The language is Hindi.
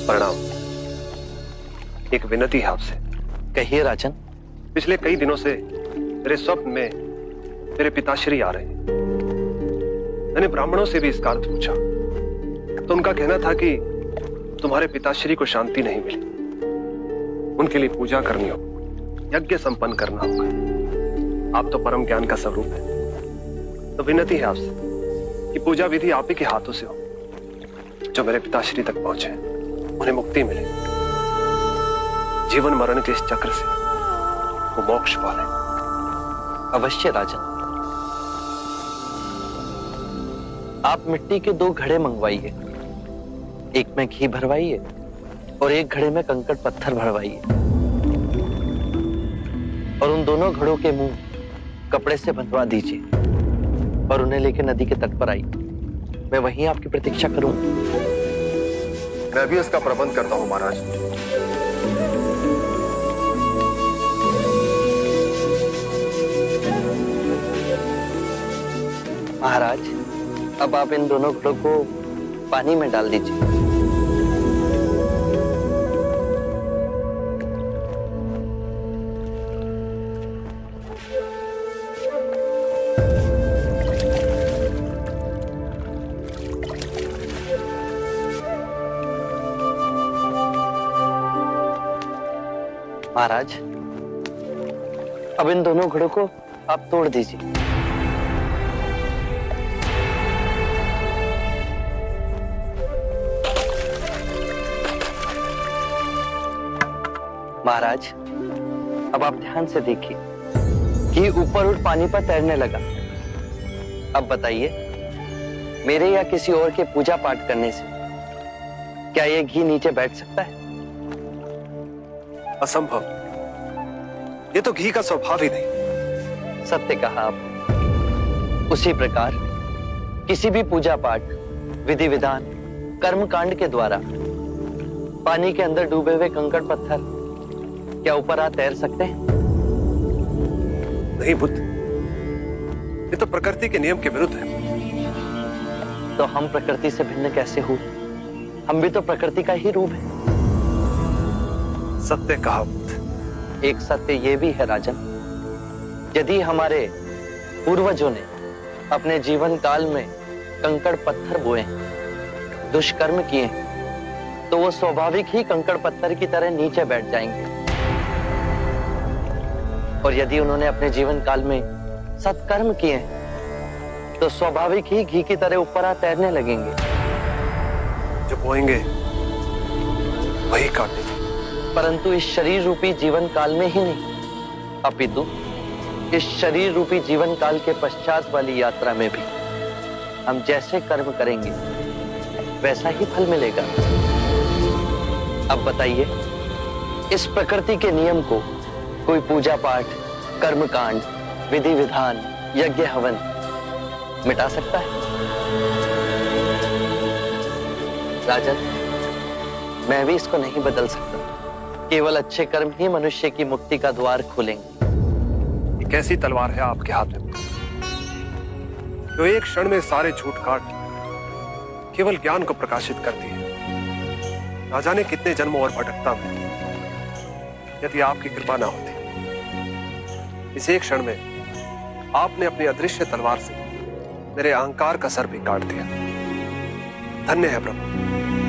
प्रणाम। एक विनती है आपसे। कहिए राजन। पिछले कई दिनों से मेरे स्वप्न में मेरे पिताश्री आ रहे हैं। मैंने ब्राह्मणों से भी इसका अर्थ पूछा तो उनका कहना था कि तुम्हारे पिताश्री को शांति नहीं मिली, उनके लिए पूजा करनी होगी, यज्ञ संपन्न करना होगा। आप तो परम ज्ञान का स्वरूप है, तो विनती है आपसे कि पूजा विधि आप ही के हाथों से हो। जो मेरे पिताश्री तक पहुंचे उन्हें मुक्ति मिले, जीवन मरण के इस चक्र से वो मोक्ष पाले। अवश्य राजन। आप मिट्टी के 2 घड़े मंगवाइए, एक में घी भरवाइए और एक घड़े में कंकड़ पत्थर भरवाइए, और उन दोनों घड़ों के मुंह कपड़े से बंधवा दीजिए और उन्हें लेकर नदी के तट पर आइए। मैं वहीं आपकी प्रतीक्षा करूंगा। मैं भी इसका प्रबंध करता हूं महाराज। महाराज, अब आप इन दोनों घड़ों को पानी में डाल दीजिए। महाराज, अब इन दोनों घड़ों को आप तोड़ दीजिए। महाराज, अब आप ध्यान से देखिए कि ऊपर उठ पानी पर तैरने लगा। अब बताइए, मेरे या किसी और के पूजा पाठ करने से क्या ये घी नीचे बैठ सकता है? असंभव। ये तो घी का स्वभाव ही नहीं। सत्य कहा आपने। उसी प्रकार किसी भी पूजा पाठ, विधि विधान, कर्म कांड के द्वारा पानी के अंदर डूबे हुए कंकड़ पत्थर क्या ऊपर आ तैर सकते हैं? नहीं बुद्ध, ये तो प्रकृति के नियम के विरुद्ध है। तो हम प्रकृति से भिन्न कैसे हुए? हम भी तो प्रकृति का ही रूप है। सत्य कहा बुद्ध। एक सत्य ये भी है राजन, यदि हमारे पूर्वजों ने अपने जीवन काल में कंकड़ पत्थर बोए, दुष्कर्म किए, तो वो स्वाभाविक ही कंकड़ पत्थर की तरह नीचे बैठ जाएंगे। और यदि उन्होंने अपने जीवन काल में सत्कर्म किए तो स्वाभाविक ही घी की तरह ऊपर आ तैरने लगेंगे। जो बोएंगे वही काटेंगे। परंतु इस शरीर रूपी जीवन काल में ही नहीं, अपितु इस शरीर रूपी जीवन काल के पश्चात वाली यात्रा में भी हम जैसे कर्म करेंगे वैसा ही फल मिलेगा। अब बताइए, इस प्रकृति के नियम को कोई पूजा पाठ, कर्म कांड, विधि विधान, यज्ञ हवन मिटा सकता है? राजन, मैं भी इसको नहीं बदल सकता। केवल अच्छे कर्म ही मनुष्य की मुक्ति का द्वार खोलेंगे। ये कैसी तलवार है आपके हाथ में जो एक क्षण में सारे झूठ काट केवल ज्ञान को प्रकाशित करती है। ना जाने कितने जन्मों और भटकता में यदि आपकी कृपा ना होती, इस एक क्षण में आपने अपनी अदृश्य तलवार से मेरे अहंकार का सर भी काट दिया। धन्य है प्रभु।